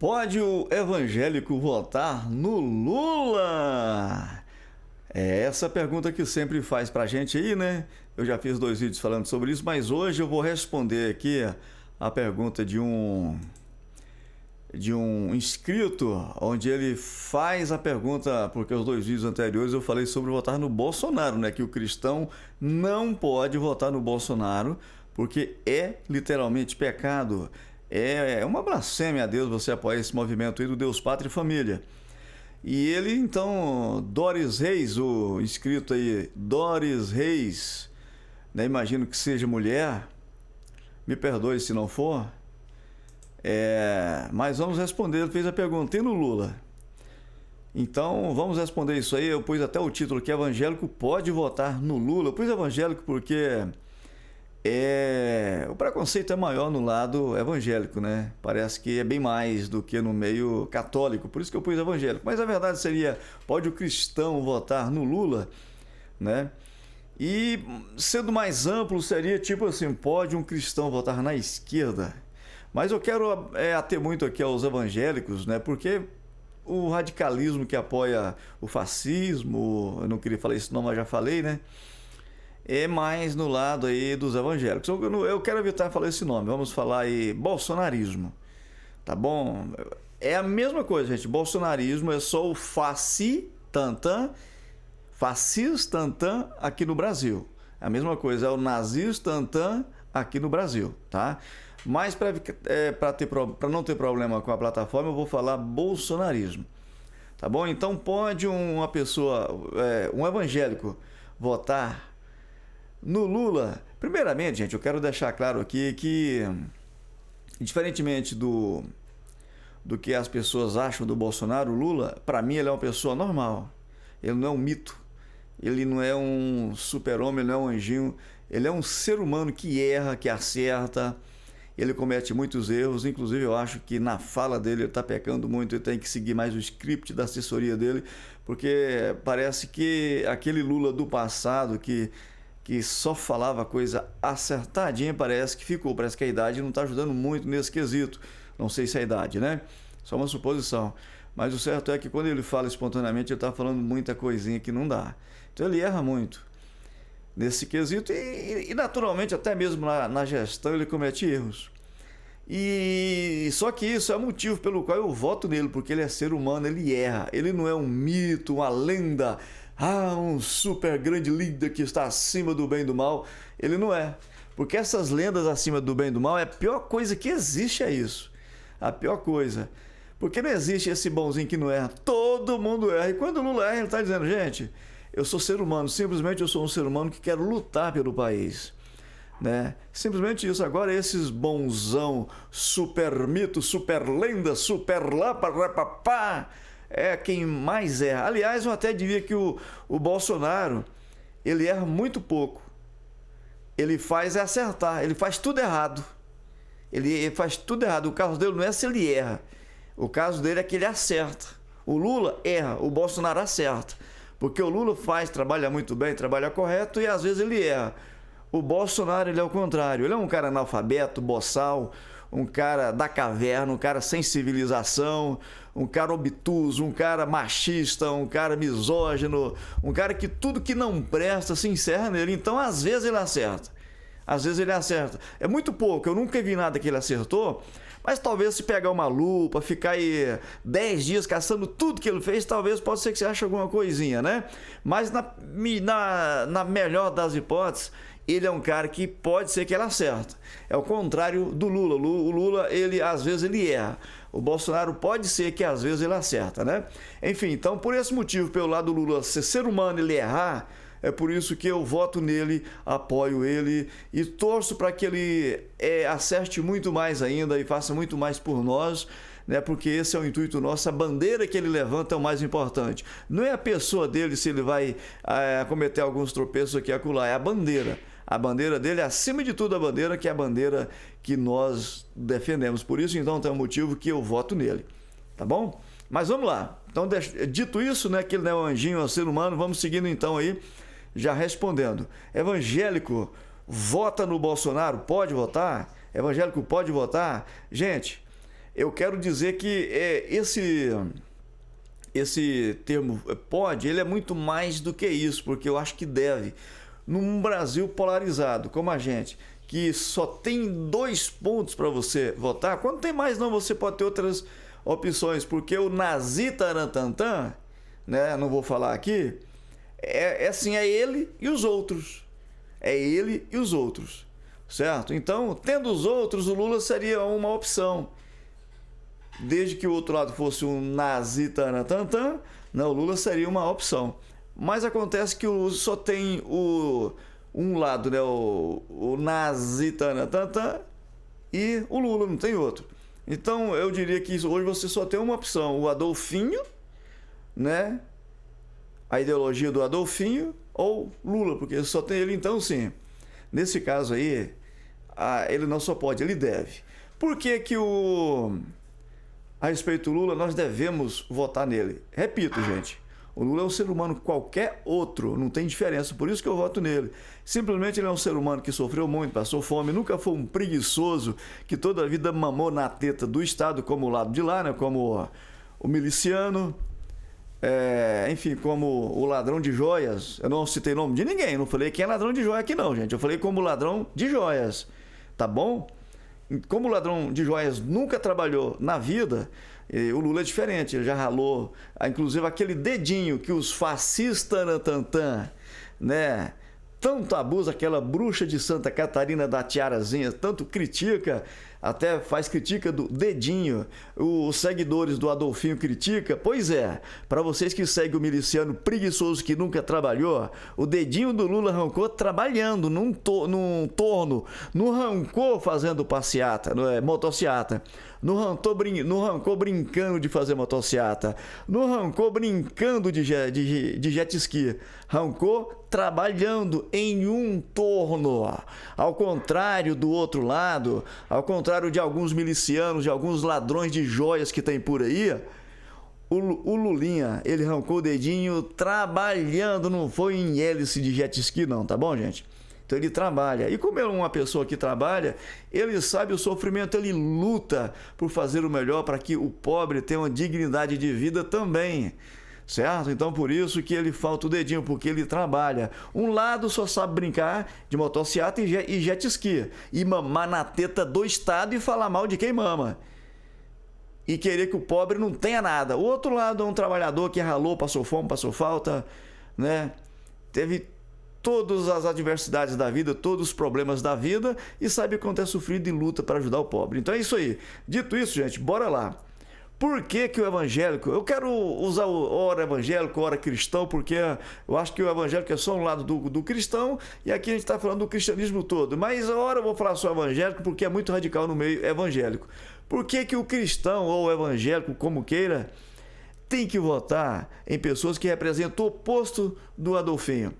Pode o evangélico votar no Lula? É essa pergunta que sempre faz pra gente aí, né? Eu já fiz 2 vídeos falando sobre isso, mas hoje eu vou responder aqui a pergunta de um inscrito, onde ele faz a pergunta, porque os 2 vídeos anteriores eu falei sobre votar no Bolsonaro, né? Que o cristão não pode votar no Bolsonaro, porque é literalmente pecado. É uma blasfêmia a Deus você apoiar esse movimento aí do Deus, Pátria e Família. E ele, então, Doris Reis, o inscrito aí, Doris Reis, né, imagino que seja mulher, me perdoe se não for, mas vamos responder, ele fez a pergunta, e no Lula? Então, vamos responder isso aí, eu pus até o título que evangélico pode votar no Lula, eu pus evangélico porque o preconceito é maior no lado evangélico, né? Parece que é bem mais do que no meio católico, por isso que eu pus evangélico. Mas a verdade seria, pode o cristão votar no Lula, né? E sendo mais amplo, seria tipo assim, pode um cristão votar na esquerda? Mas eu quero ater muito aqui aos evangélicos, né? Porque o radicalismo que apoia o fascismo, eu não queria falar isso não, mas já falei, né? É mais no lado aí dos evangélicos. Eu quero evitar falar esse nome, vamos falar aí bolsonarismo, tá bom? É a mesma coisa, gente, bolsonarismo é só o fascistantã aqui no Brasil. A mesma coisa, é o nazistantã aqui no Brasil, tá? Mas para não ter problema com a plataforma, eu vou falar bolsonarismo, tá bom? Então pode uma pessoa, um evangélico, votar no Lula? Primeiramente, gente, eu quero deixar claro aqui que, diferentemente do que as pessoas acham do Bolsonaro, o Lula, para mim, ele é uma pessoa normal. Ele não é um mito, ele não é um super-homem, ele não é um anjinho, ele é um ser humano que erra, que acerta, ele comete muitos erros, inclusive eu acho que na fala dele ele está pecando muito, ele tem que seguir mais o script da assessoria dele, porque parece que aquele Lula do passado que só falava coisa acertadinha, parece que a idade não está ajudando muito nesse quesito. Não sei se é a idade, né? Só uma suposição. Mas o certo é que quando ele fala espontaneamente, ele está falando muita coisinha que não dá. Então ele erra muito nesse quesito e naturalmente, até mesmo na gestão, ele comete erros. E só que isso é o motivo pelo qual eu voto nele, porque ele é ser humano, ele erra. Ele não é um mito, uma lenda, um super grande líder que está acima do bem e do mal. Ele não é. Porque essas lendas acima do bem e do mal, a pior coisa que existe é isso. A pior coisa. Porque não existe esse bonzinho que não erra. Todo mundo erra. E quando o Lula erra, ele está dizendo, gente, eu sou ser humano. Simplesmente eu sou um ser humano que quero lutar pelo país. Né? Simplesmente isso. Agora esses bonzão, super mito, super lenda, super lapapapá, é quem mais erra. Aliás, eu até diria que o Bolsonaro, ele erra muito pouco. Ele faz acertar, ele faz tudo errado. Ele faz tudo errado. O caso dele não é se ele erra. O caso dele é que ele acerta. O Lula erra, o Bolsonaro acerta. Porque o Lula trabalha muito bem, trabalha correto e às vezes ele erra. O Bolsonaro, ele é o contrário. Ele é um cara analfabeto, boçal, um cara da caverna, um cara sem civilização, um cara obtuso, um cara machista, um cara misógino, um cara que tudo que não presta se encerra nele. Então, às vezes ele acerta. Às vezes ele acerta. É muito pouco, eu nunca vi nada que ele acertou, mas talvez se pegar uma lupa, ficar aí 10 dias caçando tudo que ele fez, talvez possa ser que você ache alguma coisinha, né? Mas na melhor das hipóteses, ele é um cara que pode ser que ele acerta. É o contrário do Lula. O Lula, às vezes ele erra. O Bolsonaro pode ser que às vezes ele acerta, né? Enfim, então por esse motivo, pelo lado do Lula ser humano, ele errar, é por isso que eu voto nele, apoio ele e torço para que ele acerte muito mais ainda e faça muito mais por nós, né? Porque esse é o intuito nosso, a bandeira que ele levanta é o mais importante. Não é a pessoa dele se ele vai cometer alguns tropeços aqui e acolá, é a bandeira. A bandeira dele é, acima de tudo, a bandeira que é a bandeira que nós defendemos. Por isso, então, tem um motivo que eu voto nele. Tá bom? Mas vamos lá. Então, dito isso, né, que ele não é um anjinho, é um ser humano, vamos seguindo então aí, já respondendo. Evangélico vota no Bolsonaro? Pode votar? Evangélico pode votar? Gente, eu quero dizer que esse termo pode, ele é muito mais do que isso, porque eu acho que deve. Num Brasil polarizado, como a gente, que só tem 2 pontos para você votar, quando tem mais não, você pode ter outras opções, porque o Nazi Tarantantã, né, não vou falar aqui, assim, é ele e os outros. É ele e os outros, certo? Então, tendo os outros, o Lula seria uma opção. Desde que o outro lado fosse um Nazi Tarantantã, não, o Lula seria uma opção. Mas acontece que só tem um lado, né, o Nazi Tarantantã e o Lula, não tem outro. Então eu diria que hoje você só tem uma opção, o Adolfinho, né? A ideologia do Adolfinho ou Lula, porque só tem ele. Então sim, nesse caso aí, ele não só pode, ele deve. Por que que a respeito do Lula, nós devemos votar nele? Repito, gente, o Lula é um ser humano qualquer outro, não tem diferença, por isso que eu voto nele. Simplesmente ele é um ser humano que sofreu muito, passou fome, nunca foi um preguiçoso que toda a vida mamou na teta do Estado, como o lado de lá, né? Como o miliciano, enfim, como o ladrão de joias. Eu não citei nome de ninguém, não falei quem é ladrão de joia aqui não, gente. Eu falei como ladrão de joias, tá bom? Como o ladrão de joias nunca trabalhou na vida, o Lula é diferente, ele já ralou, inclusive aquele dedinho que os fascistas, né, tanto abusa, aquela bruxa de Santa Catarina da tiarazinha, tanto critica, até faz crítica do dedinho, os seguidores do Adolfinho critica. Pois é, para vocês que seguem o miliciano preguiçoso que nunca trabalhou, o dedinho do Lula arrancou trabalhando num torno, não arrancou fazendo passeata, motociata, não arrancou brincando de fazer motociata, não arrancou brincando de jet ski, arrancou trabalhando em um torno. Ao contrário do outro lado, ao contrário de alguns milicianos, de alguns ladrões de joias que tem por aí, o Lulinha, ele arrancou o dedinho trabalhando, não foi em hélice de jet ski não, tá bom, gente? Então ele trabalha. E como é uma pessoa que trabalha, ele sabe o sofrimento, ele luta por fazer o melhor para que o pobre tenha uma dignidade de vida também. Certo? Então por isso que ele falta o dedinho, porque ele trabalha. Um lado só sabe brincar de motociata e jet ski, e mamar na teta do Estado e falar mal de quem mama, e querer que o pobre não tenha nada. O outro lado é um trabalhador que ralou, passou fome, passou falta, né? Teve todas as adversidades da vida, todos os problemas da vida, e sabe quanto é sofrido e luta para ajudar o pobre. Então é isso aí. Dito isso, gente, bora lá. Por que que o evangélico... Eu quero usar o ora evangélico, ora cristão, porque eu acho que o evangélico é só um lado do cristão, e aqui a gente está falando do cristianismo todo. Mas ora eu vou falar só evangélico, porque é muito radical no meio evangélico. Por que que o cristão, ou o evangélico, como queira, tem que votar em pessoas que representam o oposto do Adolfinho?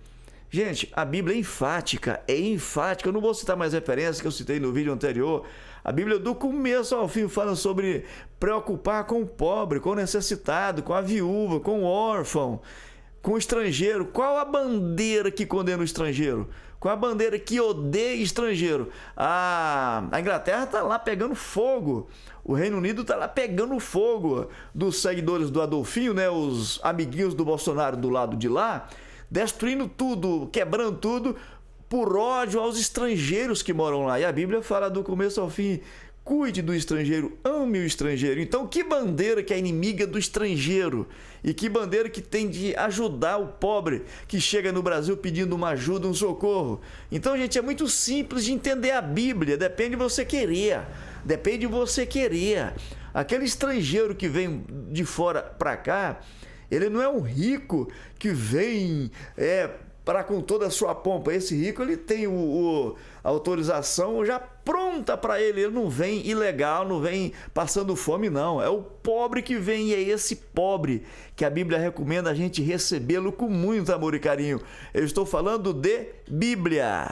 Gente, a Bíblia é enfática, Eu não vou citar mais referências que eu citei no vídeo anterior. A Bíblia, do começo ao fim, fala sobre preocupar com o pobre, com o necessitado, com a viúva, com o órfão, com o estrangeiro. Qual a bandeira que condena o estrangeiro? Qual a bandeira que odeia estrangeiro? A Inglaterra está lá pegando fogo. O Reino Unido está lá pegando fogo dos seguidores do Adolfinho, né? Os amiguinhos do Bolsonaro do lado de lá, destruindo tudo, quebrando tudo, por ódio aos estrangeiros que moram lá. E a Bíblia fala do começo ao fim: cuide do estrangeiro, ame o estrangeiro. Então, que bandeira que é inimiga do estrangeiro? E que bandeira que tem de ajudar o pobre que chega no Brasil pedindo uma ajuda, um socorro? Então, gente, é muito simples de entender a Bíblia. Depende de você querer. Depende de você querer. Aquele estrangeiro que vem de fora para cá, ele não é um rico que vem para com toda a sua pompa. Esse rico, ele tem a autorização já pronta para ele. Ele não vem ilegal, não vem passando fome, não. É o pobre que vem, e é esse pobre que a Bíblia recomenda a gente recebê-lo com muito amor e carinho. Eu estou falando de Bíblia,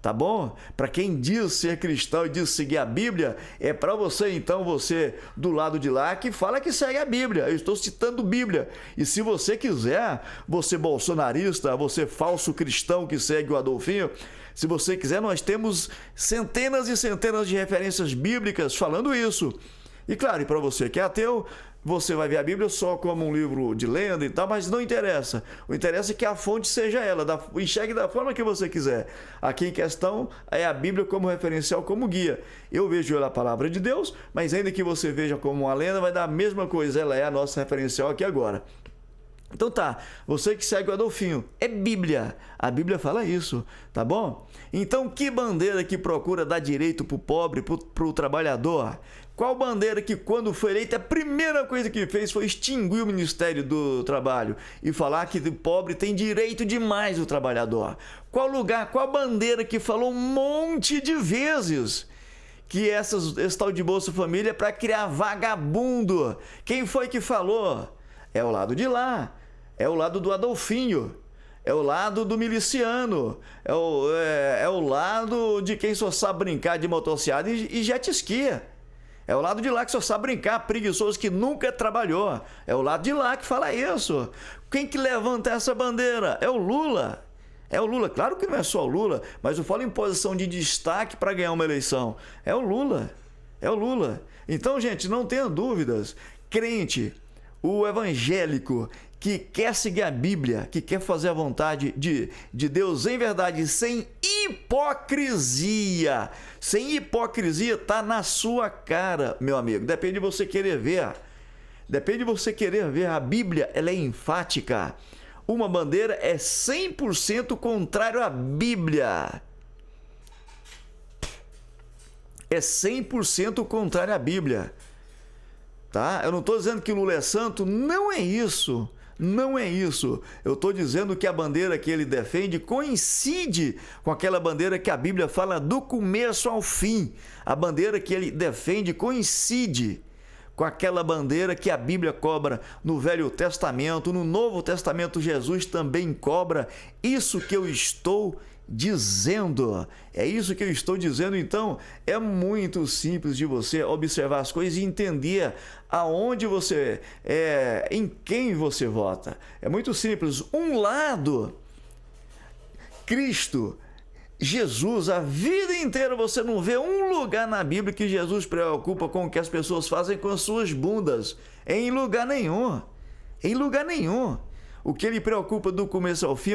tá bom? Para quem diz ser cristão e diz seguir a Bíblia, é para você, então, você do lado de lá que fala que segue a Bíblia. Eu estou citando Bíblia. E se você quiser, você bolsonarista, você falso cristão que segue o Adolfinho, se você quiser, nós temos centenas e centenas de referências bíblicas falando isso. E claro, e para você que é ateu, você vai ver a Bíblia só como um livro de lenda e tal, mas não interessa. O interessa é que a fonte seja ela, enxergue da forma que você quiser. Aqui em questão é a Bíblia como referencial, como guia. Eu vejo ela a palavra de Deus, mas ainda que você veja como uma lenda, vai dar a mesma coisa. Ela é a nossa referencial aqui agora. Então tá, você que segue o Adolfinho, é Bíblia, a Bíblia fala isso, tá bom? Então que bandeira que procura dar direito pro pobre, pro trabalhador? Qual bandeira que quando foi eleita a primeira coisa que fez foi extinguir o Ministério do Trabalho e falar que o pobre tem direito demais do trabalhador? Qual lugar, qual bandeira que falou um monte de vezes que esse tal de Bolsa Família é para criar vagabundo? Quem foi que falou? É o lado de lá, é o lado do Adolfinho, é o lado do miliciano, é o lado de quem só sabe brincar de motocicleta e jet ski. É o lado de lá que só sabe brincar, preguiçoso que nunca trabalhou. É o lado de lá que fala isso. Quem que levanta essa bandeira? É o Lula. É o Lula. Claro que não é só o Lula, mas eu falo em posição de destaque para ganhar uma eleição. É o Lula. É o Lula. Então, gente, não tenha dúvidas. Crente, o evangélico que quer seguir a Bíblia, que quer fazer a vontade de Deus em verdade, sem hipocrisia. Sem hipocrisia, tá na sua cara, meu amigo. Depende de você querer ver. Depende de você querer ver. A Bíblia, ela é enfática. Uma bandeira é 100% contrário à Bíblia. É 100% contrário à Bíblia. Tá? Eu não estou dizendo que Lula é santo, não é isso. Não é isso. Eu estou dizendo que a bandeira que ele defende coincide com aquela bandeira que a Bíblia fala do começo ao fim. A bandeira que ele defende coincide com aquela bandeira que a Bíblia cobra no Velho Testamento. No Novo Testamento, Jesus também cobra. Isso que eu estou dizendo. É isso que eu estou dizendo. Então, é muito simples de você observar as coisas e entender aonde você em quem você vota. É muito simples. Um lado, Cristo, Jesus, a vida inteira você não vê um lugar na Bíblia que Jesus preocupa com o que as pessoas fazem com as suas bundas. Em lugar nenhum. Em lugar nenhum. O que ele preocupa do começo ao fim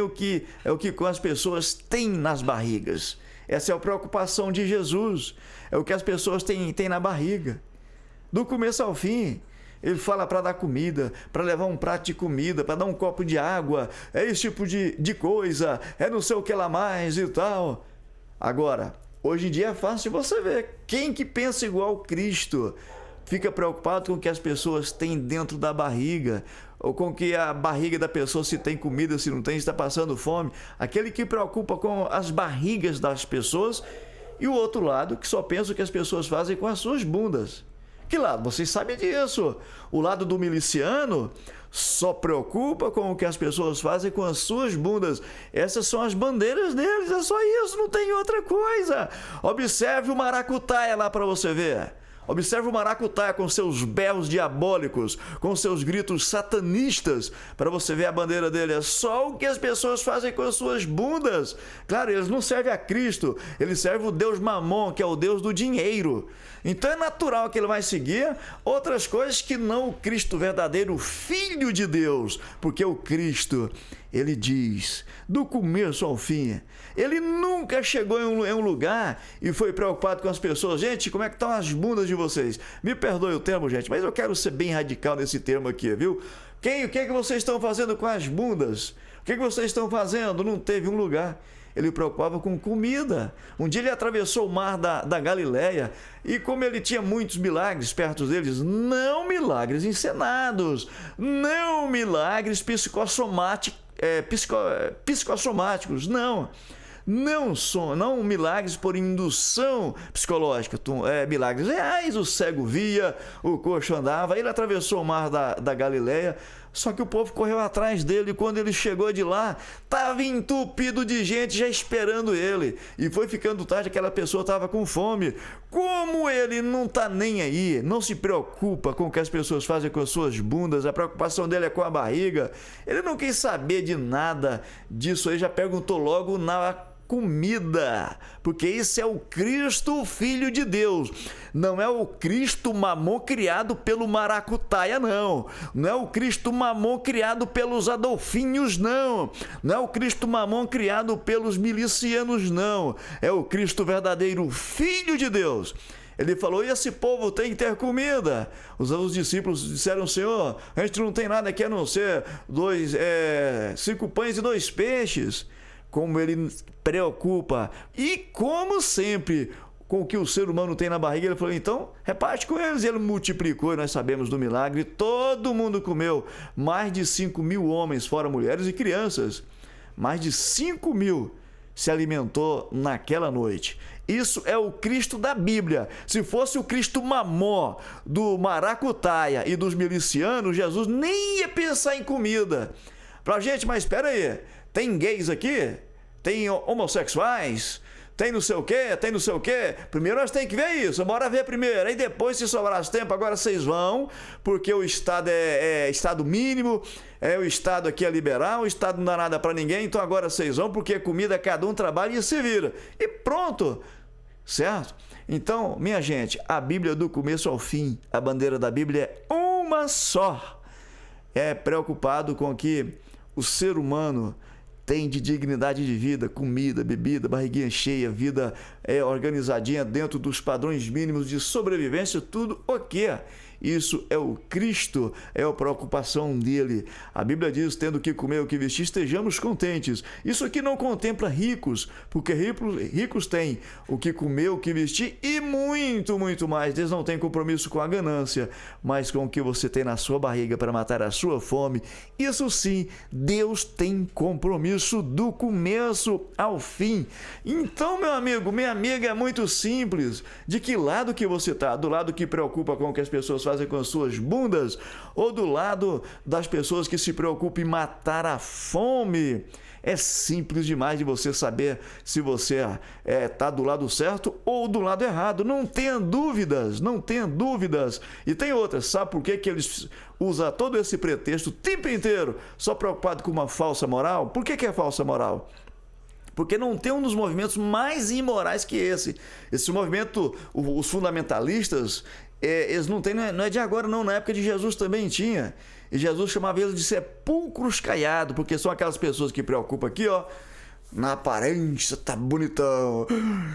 é o que as pessoas têm nas barrigas. Essa é a preocupação de Jesus. É o que as pessoas têm na barriga. Do começo ao fim. Ele fala para dar comida, para levar um prato de comida, para dar um copo de água. É esse tipo de coisa. É não sei o que lá mais e tal. Agora, hoje em dia é fácil você ver. Quem que pensa igual Cristo fica preocupado com o que as pessoas têm dentro da barriga, ou com que a barriga da pessoa, se tem comida, se não tem, se está passando fome. Aquele que preocupa com as barrigas das pessoas, e o outro lado que só pensa o que as pessoas fazem com as suas bundas. Que lado? Vocês sabem disso. O lado do miliciano só preocupa com o que as pessoas fazem com as suas bundas. Essas são as bandeiras deles, é só isso, não tem outra coisa. Observe o maracutaia lá para você ver. Observe o maracutaia com seus berros diabólicos, com seus gritos satanistas, para você ver a bandeira dele. É só o que as pessoas fazem com as suas bundas. Claro, eles não servem a Cristo, eles servem o Deus Mamon, que é o Deus do dinheiro. Então é natural que ele vai seguir outras coisas que não o Cristo verdadeiro, Filho de Deus, porque o Cristo, ele diz, do começo ao fim, ele nunca chegou em um lugar e foi preocupado com as pessoas. Gente, como é que estão as bundas de vocês? Me perdoe o termo, gente, mas eu quero ser bem radical nesse termo aqui, viu? O que é que vocês estão fazendo com as bundas? O que é que vocês estão fazendo? Não teve um lugar. Ele preocupava com comida. Um dia ele atravessou o mar da Galileia e, como ele tinha muitos milagres perto deles, não milagres encenados, não milagres psicossomáticos, não milagres por indução psicológica, milagres reais. O cego via, o coxo andava. Ele atravessou o mar da Galileia, só que o povo correu atrás dele. Quando ele chegou de lá, estava entupido de gente já esperando ele, e foi ficando tarde, aquela pessoa estava com fome. Como ele não está nem aí, não se preocupa com o que as pessoas fazem com as suas bundas, a preocupação dele é com a barriga, ele não quis saber de nada disso aí, já perguntou logo na comida, porque esse é o Cristo, o Filho de Deus. Não é o Cristo Mamon criado pelo maracutaia, não. Não é o Cristo Mamon criado pelos Adolfinhos, não. Não é o Cristo Mamon criado pelos milicianos, não. É o Cristo verdadeiro, Filho de Deus. Ele falou, e esse povo tem que ter comida. Os discípulos disseram, Senhor, a gente não tem nada aqui a não ser 5 pães e 2 peixes. Como ele preocupa. E como sempre, com o que o ser humano tem na barriga, ele falou, então, reparte com eles. E ele multiplicou, e nós sabemos do milagre, todo mundo comeu. Mais de 5.000 homens, fora mulheres e crianças. Mais de 5.000 se alimentou naquela noite. Isso é o Cristo da Bíblia. Se fosse o Cristo Mamon do maracutaia e dos milicianos, Jesus nem ia pensar em comida. Pra gente, mas espera aí, tem gays aqui? Tem homossexuais? Tem não sei o quê? Tem não sei o quê? Primeiro nós temos que ver isso, bora ver primeiro. Aí depois, se sobrar tempo, agora vocês vão, porque o Estado é Estado mínimo, o Estado aqui é liberal, o Estado não dá nada para ninguém, então agora vocês vão, porque comida cada um trabalha e se vira. E pronto, certo? Então, minha gente, a Bíblia do começo ao fim, a bandeira da Bíblia é uma só. É preocupado com o que o ser humano tem de dignidade de vida, comida, bebida, barriguinha cheia, vida organizadinha dentro dos padrões mínimos de sobrevivência, tudo ok. Isso é o Cristo, é a preocupação dele. A Bíblia diz, tendo o que comer, o que vestir, estejamos contentes. Isso aqui não contempla ricos, porque ricos têm o que comer, o que vestir e muito, muito mais. Eles não têm compromisso com a ganância, mas com o que você tem na sua barriga para matar a sua fome. Isso sim, Deus tem compromisso do começo ao fim. Então, meu amigo, minha amiga, é muito simples. De que lado que você está? Do lado que preocupa com o que as pessoas fazem com as suas bundas, ou do lado das pessoas que se preocupam em matar a fome? É simples demais de você saber se você está do lado certo ou do lado errado. Não tenha dúvidas, não tenha dúvidas. E tem outras, sabe por que eles usam todo esse pretexto o tempo inteiro, só preocupado com uma falsa moral? Por que é falsa moral? Porque não tem um dos movimentos mais imorais que esse. Esse movimento, os fundamentalistas, eles não têm, não é de agora não, na época de Jesus também tinha. E Jesus chamava eles de sepulcros caiados, porque são aquelas pessoas que preocupam aqui, ó, na aparência, tá bonitão,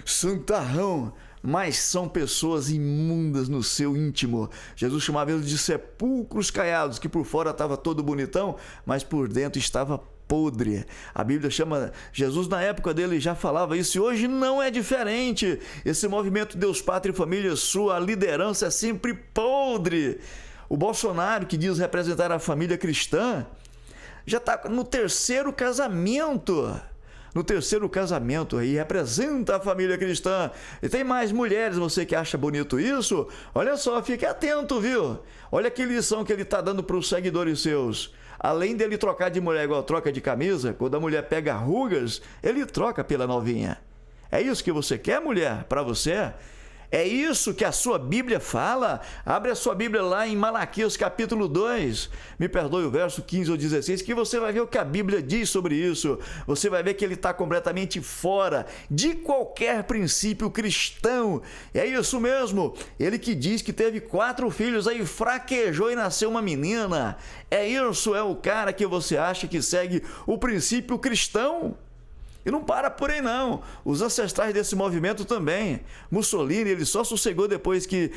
santarrão, mas são pessoas imundas no seu íntimo. Jesus chamava eles de sepulcros caiados, que por fora estava todo bonitão, mas por dentro estava podre. A Bíblia chama, Jesus na época dele já falava isso, e hoje não é diferente. Esse movimento Deus, Pátria e Família, sua liderança é sempre podre. O Bolsonaro, que diz representar a família cristã, já está no terceiro casamento. No terceiro casamento aí, representa a família cristã. E tem mais mulheres, você que acha bonito isso? Olha só, fique atento, viu? Olha que lição que ele está dando para os seguidores seus. Além dele trocar de mulher igual troca de camisa, quando a mulher pega rugas, ele troca pela novinha. É isso que você quer, mulher, para você? É isso que a sua Bíblia fala? Abre a sua Bíblia lá em Malaquias capítulo 2, me perdoe o verso 15 ou 16, que você vai ver o que a Bíblia diz sobre isso. Você vai ver que ele está completamente fora de qualquer princípio cristão. É isso mesmo, ele que diz que teve 4 filhos, aí fraquejou e nasceu uma menina. É isso, é o cara que você acha que segue o princípio cristão? E não para por aí não, os ancestrais desse movimento também. Mussolini, ele só sossegou depois que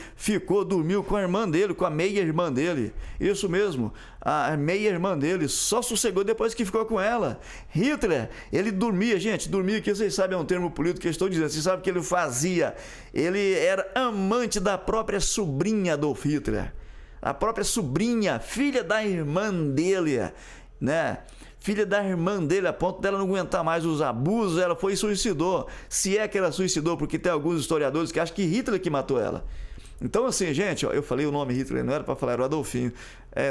dormiu com a irmã dele, com a meia-irmã dele. Isso mesmo, a meia-irmã dele só sossegou depois que ficou com ela. Hitler, ele dormia, gente, dormia, que vocês sabem, é um termo político que eu estou dizendo, vocês sabem o que ele fazia. Ele era amante da própria sobrinha Adolf Hitler. A própria sobrinha, filha da irmã dele, né? Filha da irmã dele, a ponto dela não aguentar mais os abusos, ela foi e suicidou. Se é que ela suicidou, porque tem alguns historiadores que acham que Hitler que matou ela. Então, assim, gente, ó, eu falei o nome Hitler, não era para falar, era o Adolfinho.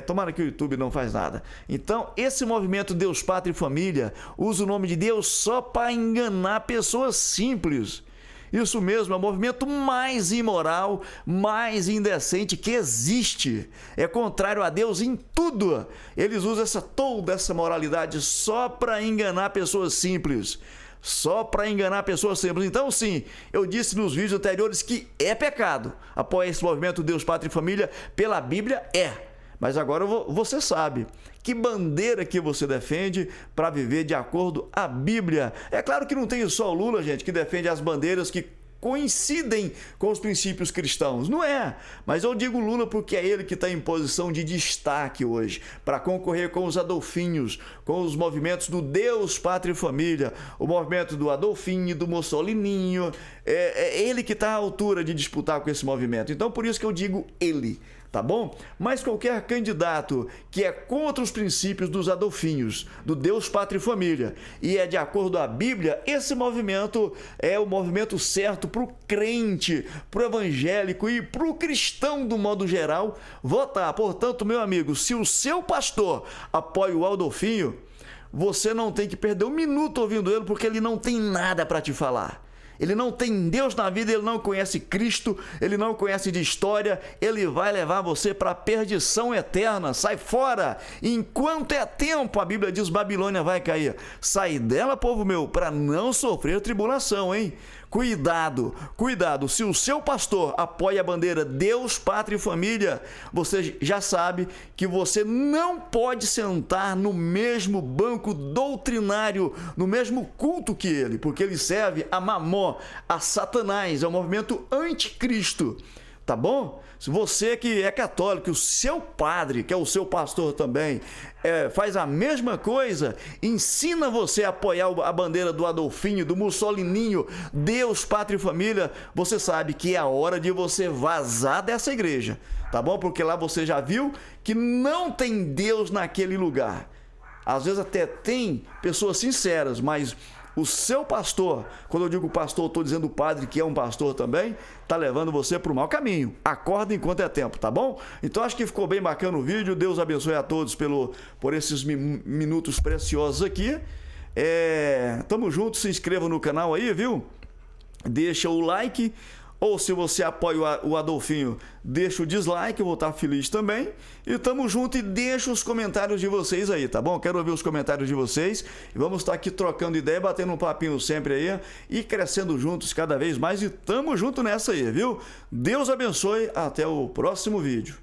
Tomara que o YouTube não faz nada. Então, esse movimento Deus, Pátria e Família usa o nome de Deus só para enganar pessoas simples. Isso mesmo, é o movimento mais imoral, mais indecente que existe. É contrário a Deus em tudo. Eles usam toda essa moralidade só para enganar pessoas simples. só para enganar pessoas simples. Então, sim, eu disse nos vídeos anteriores que é pecado apoiar esse movimento Deus, Pátria e Família pela Bíblia, Mas agora você sabe que bandeira que você defende para viver de acordo à Bíblia. É claro que não tem só o Lula, gente, que defende as bandeiras que coincidem com os princípios cristãos. Não é, mas eu digo Lula porque é ele que está em posição de destaque hoje para concorrer com os Adolfinhos, com os movimentos do Deus, Pátria e Família, o movimento do Adolfinho, do Mussolininho. É ele que está à altura de disputar com esse movimento. Então, por isso que eu digo ele. Tá bom? Mas qualquer candidato que é contra os princípios dos Adolfinhos, do Deus, Pátria e Família, e é de acordo à Bíblia, esse movimento é o movimento certo para o crente, para o evangélico e para o cristão do modo geral votar. Portanto, meu amigo, se o seu pastor apoia o Adolfinho, você não tem que perder um minuto ouvindo ele, porque ele não tem nada para te falar. Ele não tem Deus na vida, ele não conhece Cristo, ele não conhece de história, ele vai levar você para a perdição eterna. Sai fora! Enquanto é tempo, a Bíblia diz, Babilônia vai cair. Sai dela, povo meu, para não sofrer tribulação, hein? Cuidado, cuidado. Se o seu pastor apoia a bandeira Deus, Pátria e Família, você já sabe que você não pode sentar no mesmo banco doutrinário, no mesmo culto que ele, porque ele serve a Mamó, a Satanás, é um movimento anticristo. Tá bom? Se você que é católico, o seu padre, que é o seu pastor também, faz a mesma coisa, ensina você a apoiar a bandeira do Adolfinho, do Mussolininho, Deus, Pátria e Família, você sabe que é a hora de você vazar dessa igreja, tá bom? Porque lá você já viu que não tem Deus naquele lugar. Às vezes até tem pessoas sinceras, mas o seu pastor, quando eu digo pastor, eu estou dizendo o padre que é um pastor também, está levando você para o mau caminho. Acorda enquanto é tempo, tá bom? Então acho que ficou bem bacana o vídeo. Deus abençoe a todos por esses minutos preciosos aqui. Tamo junto, se inscreva no canal aí, viu? Deixa o like. Ou se você apoia o Adolfinho, deixa o dislike, eu vou estar feliz também. E tamo junto e deixa os comentários de vocês aí, tá bom? Quero ouvir os comentários de vocês. E vamos estar aqui trocando ideia, batendo um papinho sempre aí e crescendo juntos cada vez mais. E tamo junto nessa aí, viu? Deus abençoe, até o próximo vídeo.